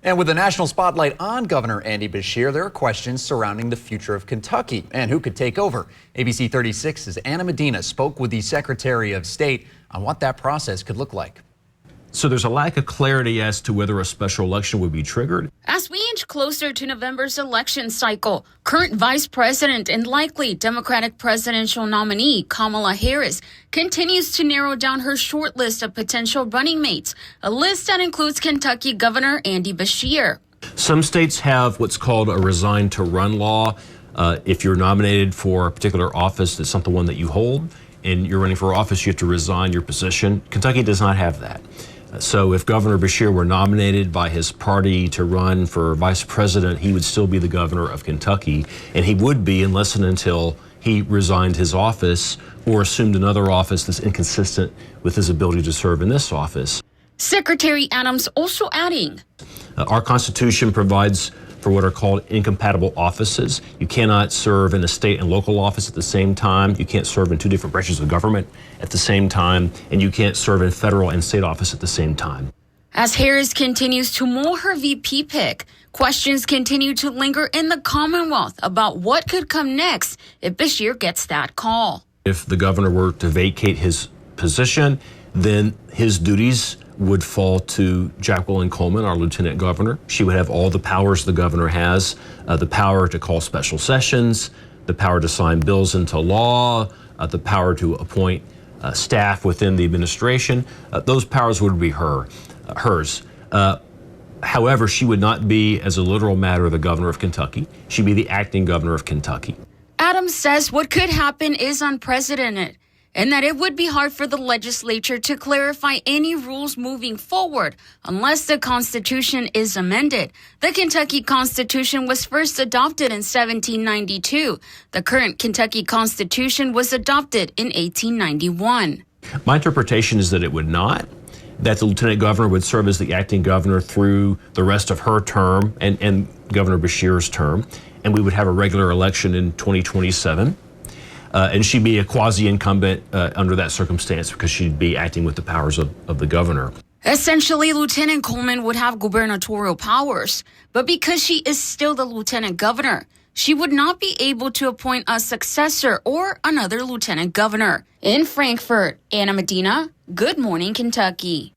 And with the national spotlight on Governor Andy Beshear, there are questions surrounding the future of Kentucky and who could take over. ABC 36's Anna Medina spoke with the Secretary of State on what that process could look like. So there's a lack of clarity as to whether a special election would be triggered. As we inch closer to November's election cycle, current Vice President and likely Democratic presidential nominee Kamala Harris continues to narrow down her short list of potential running mates, a list that includes Kentucky Governor Andy Beshear. Some states have what's called a resign to run law. If you're nominated for a particular office that's not the one that you hold, and you're running for office, you have to resign your position. Kentucky does not have that. So if Governor Beshear were nominated by his party to run for vice president, he would still be the governor of Kentucky, and he would be unless and until he resigned his office or assumed another office that's inconsistent with his ability to serve in this office. Secretary Adams also adding, our Constitution provides for what are called incompatible offices. You cannot serve in a state and local office at the same time. You can't serve in two different branches of government at the same time, and you can't serve in federal and state office at the same time. As Harris continues to mull her VP pick, questions continue to linger in the Commonwealth about what could come next if Beshear gets that call. If the governor were to vacate his position, then his duties would fall to Jacqueline Coleman, our lieutenant governor. She would have all the powers the governor has, the power to call special sessions, the power to sign bills into law, the power to appoint staff within the administration. Those powers would be hers. However, she would not be, as a literal matter, the governor of Kentucky. She'd be the acting governor of Kentucky. Adams says what could happen is unprecedented, and that it would be hard for the legislature to clarify any rules moving forward unless the Constitution is amended. The Kentucky Constitution was first adopted in 1792. The current Kentucky Constitution was adopted in 1891. My interpretation is that it would not, that the lieutenant governor would serve as the acting governor through the rest of her term and Governor Beshear's term, and we would have a regular election in 2027. And she'd be a quasi-incumbent under that circumstance because she'd be acting with the powers of the governor. Essentially, Lieutenant Coleman would have gubernatorial powers, but because she is still the lieutenant governor, she would not be able to appoint a successor or another lieutenant governor. In Frankfort, Anna Medina, Good Morning Kentucky.